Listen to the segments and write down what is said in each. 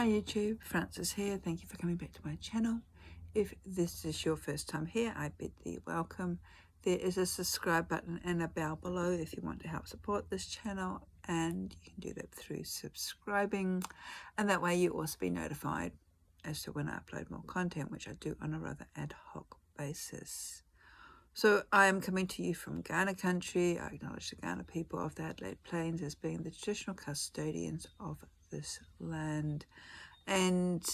Hi YouTube, Francis here. Thank you for coming back to my channel. If this is your first time here, I bid thee welcome. There is a subscribe button and a bell below if you want to help support this channel, and you can do that through subscribing, and that way you also be notified as to when I upload more content, which I do on a rather ad hoc basis. So I am coming to you from Ghana country. I acknowledge the Ghana people of the Adelaide Plains as being the traditional custodians of this land. And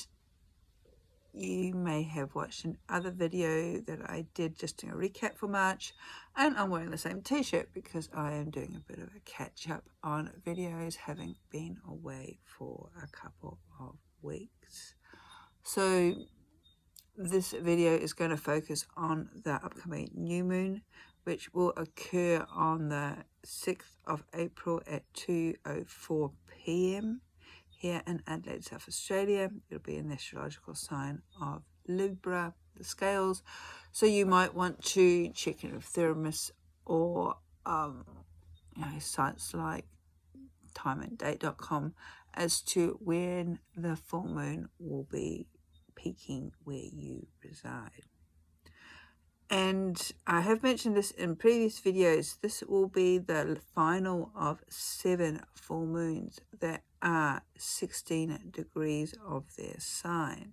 you may have watched another video that I did just doing a recap for March, and I'm wearing the same t-shirt because I am doing a bit of a catch-up on videos, having been away for a couple of weeks. So this video is going to focus on the upcoming new moon, which will occur on the 6th of April at 2:04 p.m. here in Adelaide, South Australia. It'll be in the astrological sign of Libra, the scales. So you might want to check in with Thermos or sites like timeanddate.com as to when the full moon will be peaking where you reside. And I have mentioned this in previous videos. This will be the final of 7 full moons that are 16 degrees of their sign.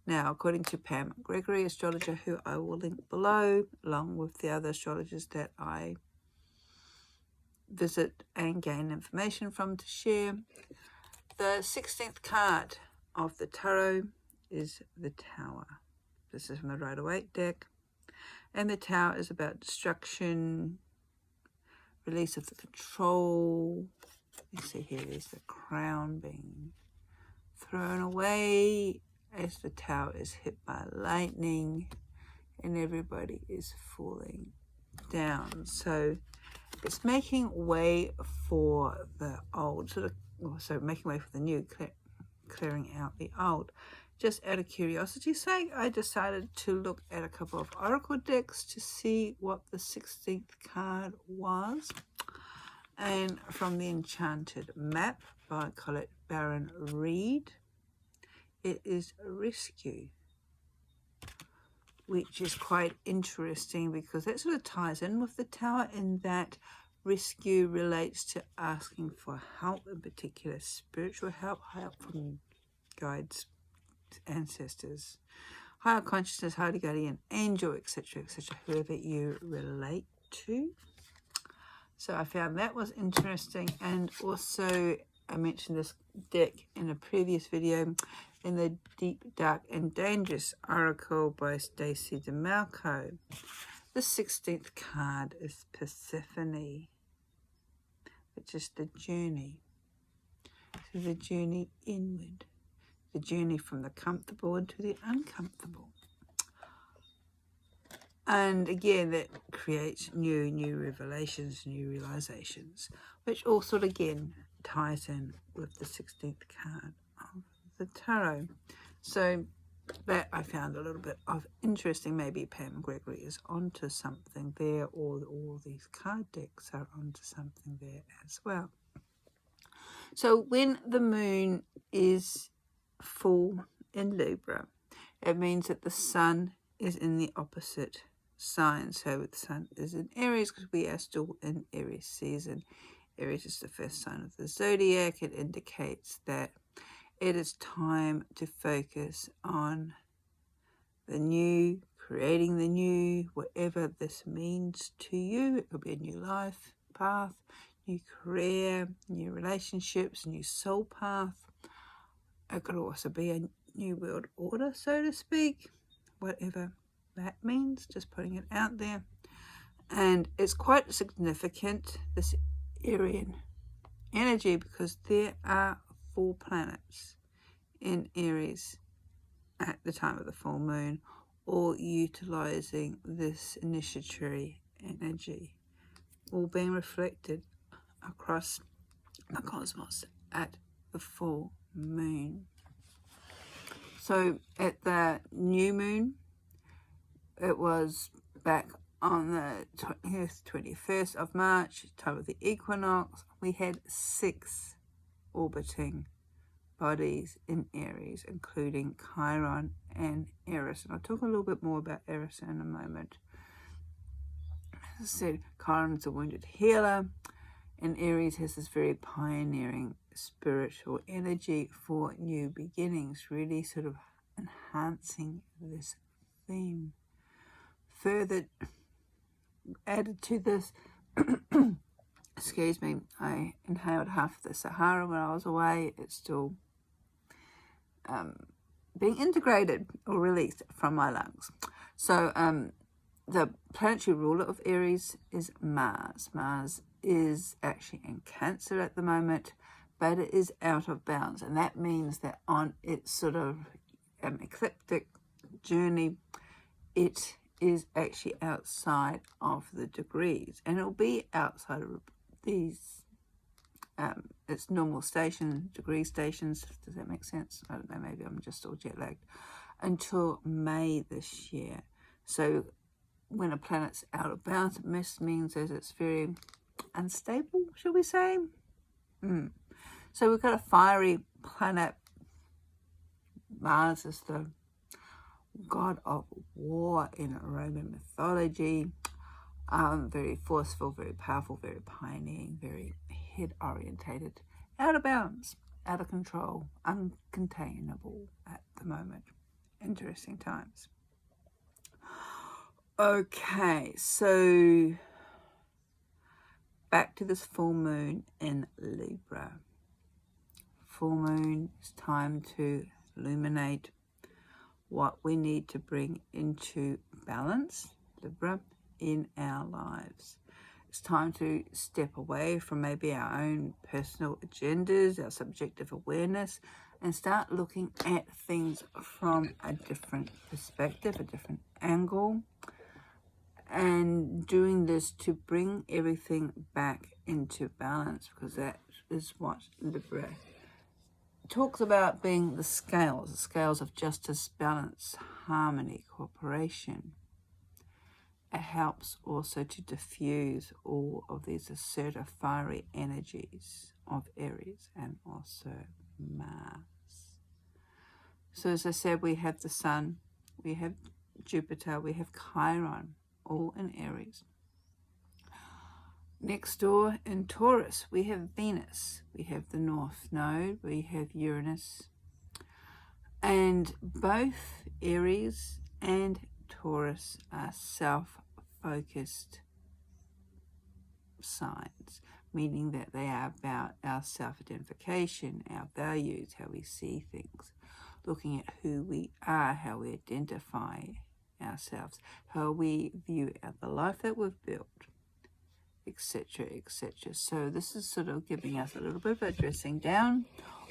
Now, according to Pam Gregory, astrologer, who I will link below, along with the other astrologers that I visit and gain information from to share, the 16th card of the tarot is the Tower. This is from the Rider-Waite deck. And the Tower is about destruction, release of the control. You see here is the crown being thrown away as the Tower is hit by lightning and everybody is falling down. So it's making way for the old, making way for the new, clearing out the old. Just out of curiosity's sake, I decided to look at a couple of oracle decks to see what the 16th card was. And from the Enchanted Map by Colette Baron Reed, it is Rescue, which is quite interesting because that sort of ties in with the Tower in that rescue relates to asking for help, in particular spiritual help from guides, ancestors, higher consciousness, holy guardian, angel, etc., whoever you relate to. So I found that was interesting, and also I mentioned this deck in a previous video in the Deep, Dark and Dangerous Oracle by Stacey DeMalco. The 16th card is Persephone, which is the journey. So the journey inward. The journey from the comfortable into the uncomfortable. And again, that creates new revelations, new realizations, which all sort of again ties in with the 16th card of the tarot. So that I found a little bit of interesting. Maybe Pam Gregory is onto something there, or all these card decks are onto something there as well. So when the moon is full in Libra, it means that the sun is in the opposite sign. So the sun is in Aries because we are still in Aries season. Aries is the first sign of the zodiac. It indicates that it is time to focus on the new, creating the new, whatever this means to you. It could be a new life path, new career, new relationships, new soul path. It could also be a new world order, so to speak, whatever that means, just putting it out there. And it's quite significant, this Arian energy, because there are 4 planets in Aries at the time of the full moon, all utilizing this initiatory energy, all being reflected across the cosmos at the full moon. So at the new moon, it was back on the 21st of March, time of the equinox. We had 6 orbiting bodies in Aries, including Chiron and Eris. And I'll talk a little bit more about Eris in a moment. As I said, Chiron is a wounded healer, and Aries has this very pioneering spiritual energy for new beginnings, really sort of enhancing this theme. Further added to this, excuse me, I inhaled half the Sahara when I was away. It's still being integrated or released from my lungs. So the planetary ruler of Aries is Mars. Mars is actually in Cancer at the moment, but it is out of bounds, and that means that on its sort of ecliptic journey, it is actually outside of the degrees, and it'll be outside of these its normal degree stations. Does that make sense? I don't know, maybe I'm just all jet lagged, until May this year. So when a planet's out of bounds, it means that it's very unstable, shall we say? So we've got a fiery planet. Mars is the god of war in Roman mythology. Very forceful, very powerful, very pioneering, very head-orientated, out of bounds, out of control, uncontainable at the moment. Interesting times. Okay, so back to this full moon in Libra. Full moon, it's time to illuminate what we need to bring into balance, Libra, in our lives. It's time to step away from maybe our own personal agendas, our subjective awareness, and start looking at things from a different perspective, a different angle, and doing this to bring everything back into balance, because that is what Libra talks about, being the scales of justice, balance, harmony, cooperation. It helps also to diffuse all of these assertive, fiery energies of Aries and also Mars. So as I said, we have the Sun, we have Jupiter, we have Chiron, all in Aries. Next door in Taurus, we have Venus, we have the North Node, we have Uranus, and both Aries and Taurus are self-focused signs, meaning that they are about our self-identification, our values, how we see things, looking at who we are, how we identify ourselves, how we view the life that we've built, etc., etc. So this is sort of giving us a little bit of a dressing down,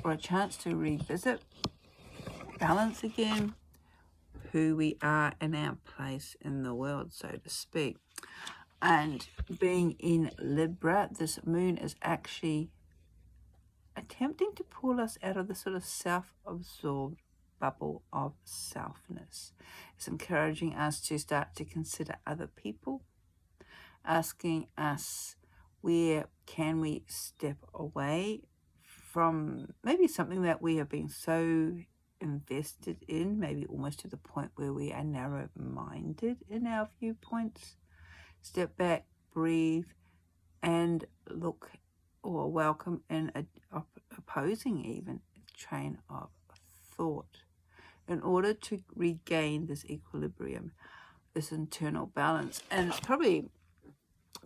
or a chance to revisit, balance again, who we are and our place in the world, so to speak. And being in Libra, this moon is actually attempting to pull us out of the sort of self-absorbed bubble of selfness. It's encouraging us to start to consider other people, asking us, where can we step away from maybe something that we have been so invested in, maybe almost to the point where we are narrow-minded in our viewpoints. Step back, breathe, and look or welcome an opposing even train of thought in order to regain this equilibrium, this internal balance. And it's probably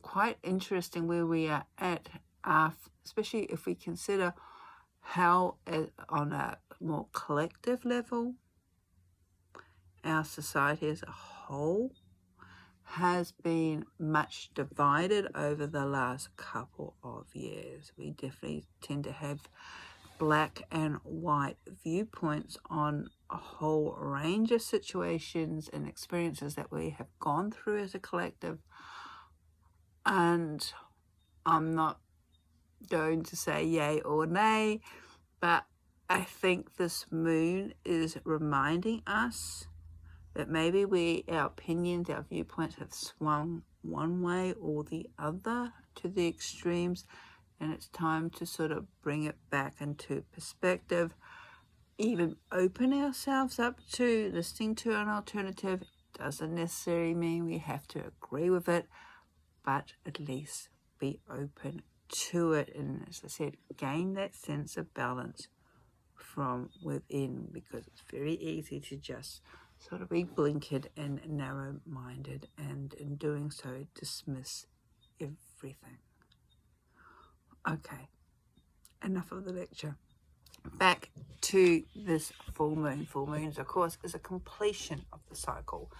quite interesting where we are at, especially if we consider how on a more collective level our society as a whole has been much divided over the last couple of years. We definitely tend to have black and white viewpoints on a whole range of situations and experiences that we have gone through as a collective. And I'm not going to say yay or nay, but I think this moon is reminding us that maybe our opinions, our viewpoints have swung one way or the other to the extremes, and it's time to sort of bring it back into perspective, even open ourselves up to listening to an alternative. Doesn't necessarily mean we have to agree with it, but at least be open to it, and as I said, gain that sense of balance from within, because it's very easy to just sort of be blinkered and narrow-minded, and in doing so dismiss everything. Okay, enough of the lecture. Back to this full moon. Full moons, of course, is a completion of the cycle.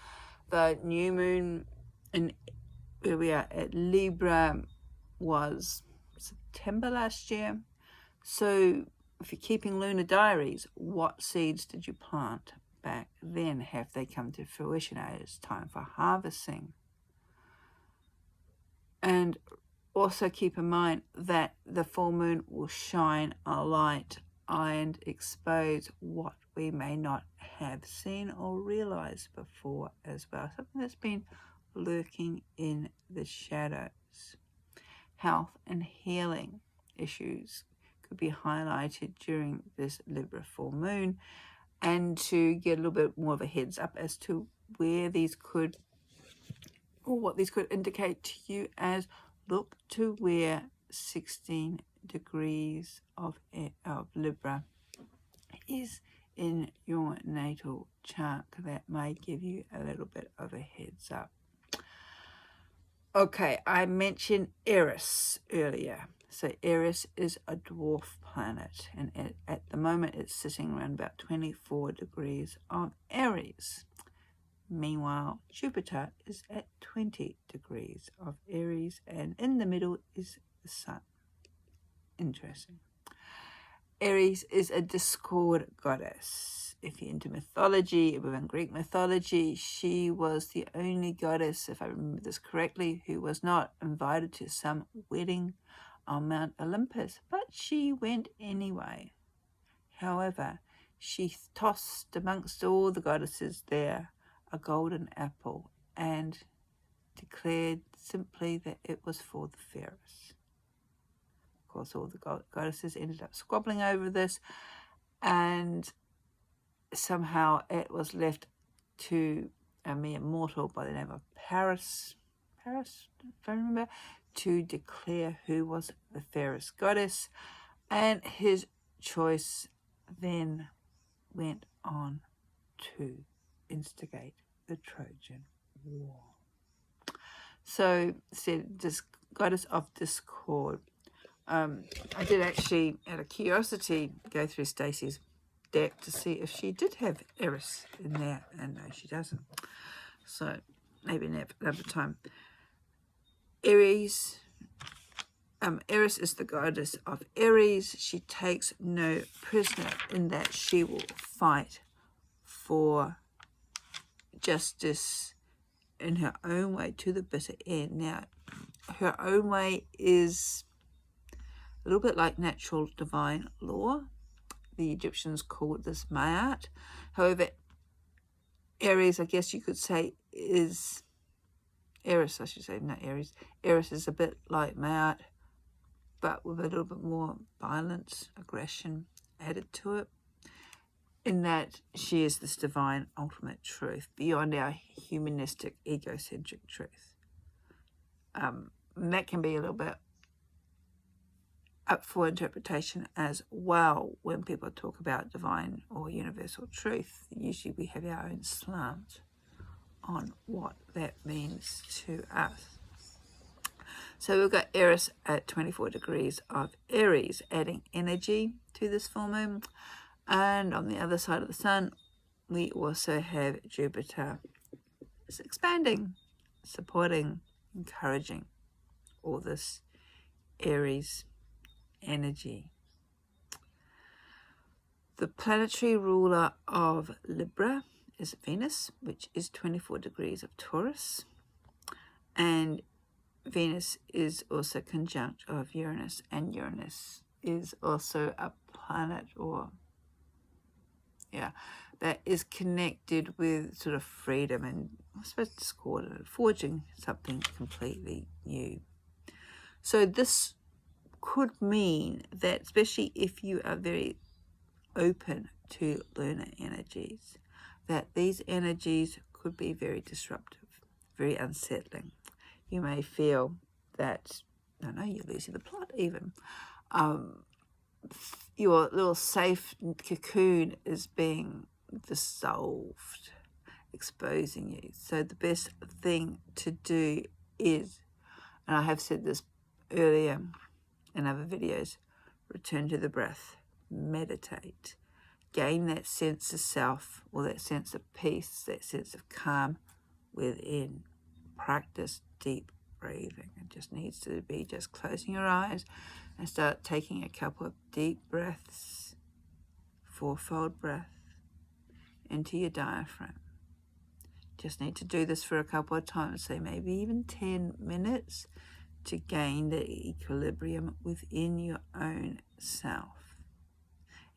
The new moon in where we are at Libra was September last year. So if you're keeping lunar diaries, what seeds did you plant back then? Have they come to fruition? It's time for harvesting. And also keep in mind that the full moon will shine a light and expose what we may not have seen or realized before as well. Something that's been lurking in the shadows. Health and healing issues could be highlighted during this Libra full moon, and to get a little bit more of a heads up as to where these could, or what these could indicate to you, as look to where 16 degrees of Libra is in your natal chart. That may give you a little bit of a heads up. Okay, I mentioned Aries earlier. So Aries is a dwarf planet, and at the moment it's sitting around about 24 degrees of Aries. Meanwhile, Jupiter is at 20 degrees of Aries, and in the middle is the Sun. Interesting. Aries is a discord goddess. If you're into mythology, within Greek mythology, she was the only goddess, if I remember this correctly, who was not invited to some wedding on Mount Olympus, but she went anyway. However, she tossed amongst all the goddesses there a golden apple and declared simply that it was for the fairest. Of course, all the goddesses ended up squabbling over this, and somehow it was left to a mere mortal by the name of Paris, if I remember, to declare who was the fairest goddess, and his choice then went on to instigate the Trojan War. So, said this goddess of discord. I did actually, out of curiosity, go through Stacey's deck to see if she did have Eris in there, and no, she doesn't. So maybe another time. Aries. Eris is the goddess of Aries. She takes no prisoner in that she will fight for justice in her own way to the bitter end. Now, her own way is a little bit like natural divine law. The Egyptians called this Ma'at. However, Aries, I guess you could say, is Eris, I should say, not Aries. Eris is a bit like Ma'at, but with a little bit more violence, aggression added to it, in that she is this divine ultimate truth beyond our humanistic, egocentric truth. That can be a little bit up for interpretation as well when people talk about divine or universal truth. Usually we have our own slant on what that means to us. So we've got Eris at 24 degrees of Aries, adding energy to this full moon. And on the other side of the sun, we also have Jupiter. It's expanding, supporting, encouraging all this Aries energy. The planetary ruler of Libra is Venus, which is 24 degrees of Taurus. And Venus is also conjunct of Uranus, and Uranus is also a planet, that is connected with sort of freedom and, I suppose, discord, forging something completely new. So this could mean that, especially if you are very open to lunar energies, that these energies could be very disruptive, very unsettling. You may feel that, I don't know, you're losing the plot even. Your little safe cocoon is being dissolved, exposing you. So the best thing to do is, and I have said this earlier in other videos, return to the breath, meditate, gain that sense of self, or that sense of peace, that sense of calm within. Practice deep breathing. It just needs to be just closing your eyes and start taking a couple of deep breaths, fourfold breath into your diaphragm. Just need to do this for a couple of times, say maybe even 10 minutes, to gain the equilibrium within your own self.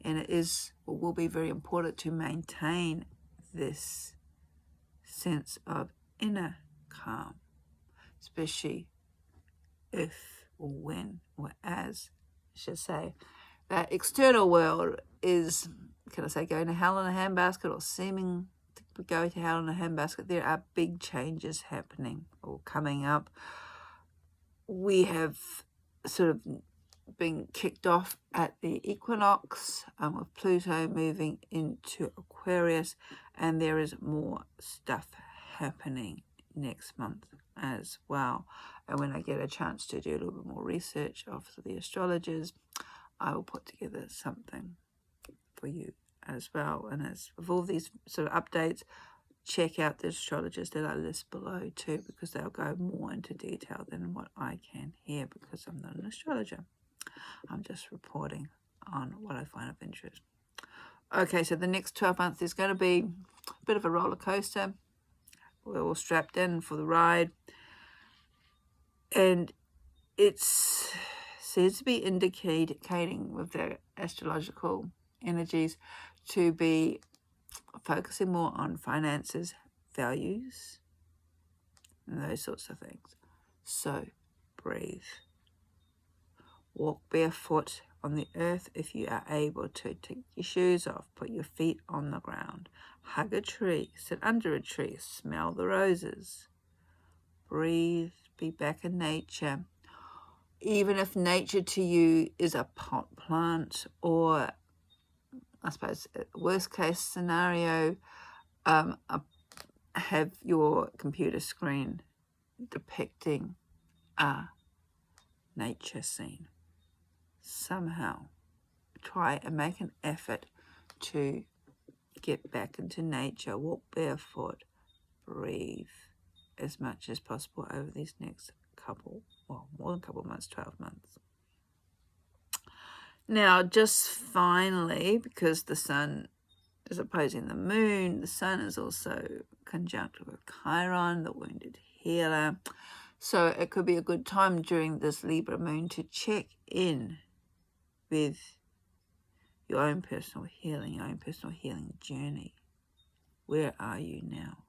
And it is, or will be, very important to maintain this sense of inner calm, especially if or when or as, I should say, that external world is, can I say, going to hell in a handbasket or seeming to go to hell in a handbasket. There are big changes happening or coming up. We have sort of been kicked off at the equinox with Pluto moving into Aquarius, and there is more stuff happening next month as well. And when I get a chance to do a little bit more research of the astrologers, I will put together something for you as well. And as with all these sort of updates, check out the astrologers that I list below too, because they'll go more into detail than what I can here, because I'm not an astrologer. I'm just reporting on what I find of interest. Okay, so the next 12 months is going to be a bit of a roller coaster. We're all strapped in for the ride. And it seems to be indicating with the astrological energies to be focusing more on finances, values, and those sorts of things. So breathe. Walk barefoot on the earth if you are able to. Take your shoes off, put your feet on the ground. Hug a tree, sit under a tree, smell the roses. Breathe, be back in nature. Even if nature to you is a pot plant, or I suppose worst case scenario, have your computer screen depicting a nature scene. Somehow try and make an effort to get back into nature, walk barefoot, breathe as much as possible over these next more than a couple of months, 12 months. Now, just finally, because the sun is opposing the moon, the sun is also conjunct with Chiron, the wounded healer. So it could be a good time during this Libra moon to check in with your own personal healing, your own personal healing journey. Where are you now?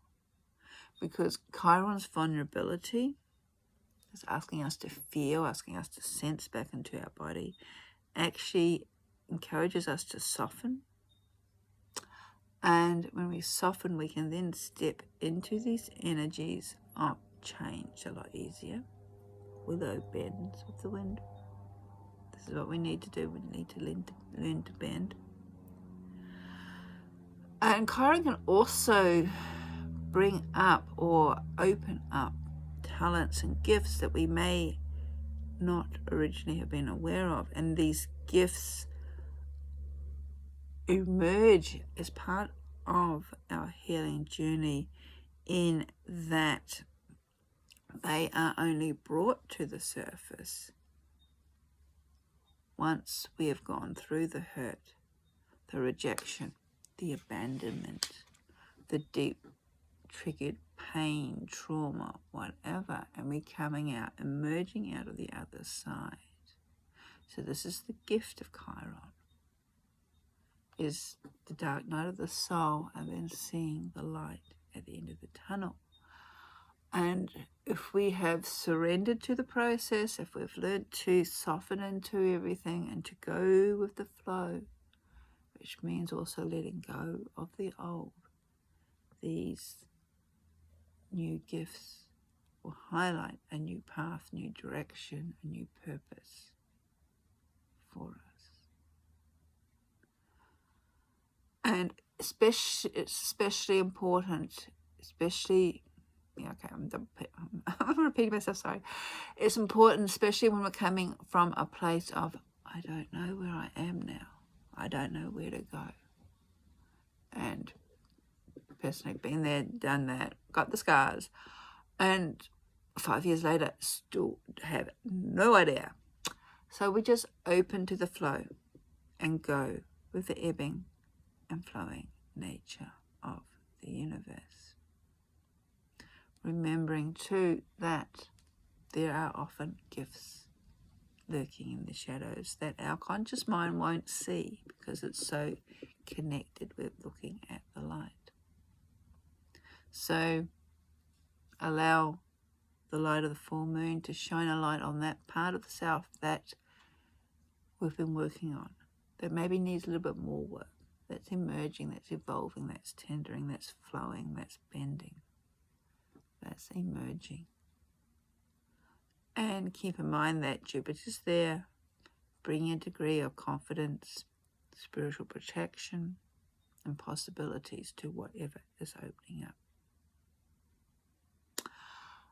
Because Chiron's vulnerability is asking us to feel, asking us to sense back into our body, actually encourages us to soften. And when we soften, we can then step into these energies of change a lot easier. Willow bends with the wind. This is what we need to do. We need to learn to bend. And Chiron can also bring up or open up talents and gifts that we may not originally have been aware of. And these gifts emerge as part of our healing journey, in that they are only brought to the surface once we have gone through the hurt, the rejection, the abandonment, the deep triggered pain, trauma, whatever, and we're coming out, emerging out of the other side. So this is the gift of Chiron, is the dark night of the soul, and then seeing the light at the end of the tunnel. And if we have surrendered to the process, if we've learned to soften into everything and to go with the flow, which means also letting go of the old. These new gifts will highlight a new path, new direction, a new purpose for us. And it's especially important, I'm repeating myself, sorry. It's important, especially when we're coming from a place of, I don't know where I am now. I don't know where to go. And personally been there, done that, got the scars, and 5 years later, still have no idea. So we just open to the flow and go with the ebbing and flowing nature of the universe. Remembering too that there are often gifts lurking in the shadows that our conscious mind won't see because it's so connected with looking at the light. So allow the light of the full moon to shine a light on that part of the self that we've been working on, that maybe needs a little bit more work, that's emerging, that's evolving, that's tendering, that's flowing, that's bending, that's emerging. And keep in mind that Jupiter's there, bringing a degree of confidence, spiritual protection, and possibilities to whatever is opening up.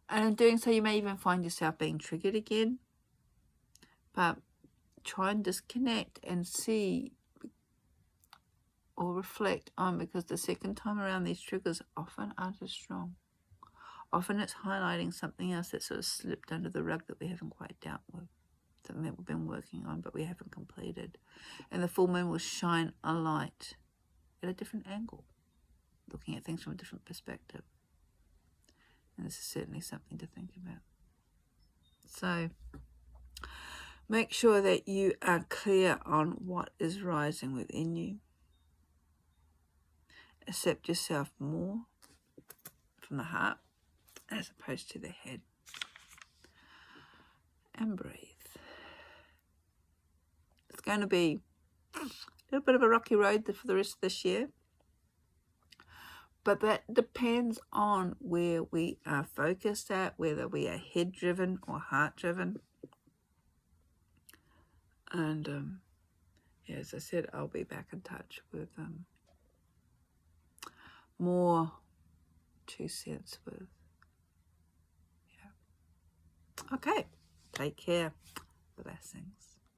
And in doing so, you may even find yourself being triggered again. But try and disconnect and see or reflect on, because the second time around, these triggers often aren't as strong. Often it's highlighting something else that sort of slipped under the rug that we haven't quite dealt with, something that we've been working on but we haven't completed. And the full moon will shine a light at a different angle, looking at things from a different perspective. And this is certainly something to think about. So make sure that you are clear on what is rising within you. Accept yourself more from the heart as opposed to the head. And breathe. It's going to be a little bit of a rocky road for the rest of this year. But that depends on where we are focused at, whether we are head-driven or heart-driven. And yeah, as I said, I'll be back in touch with more 2 cents with. Yeah. Okay. Take care. Blessings.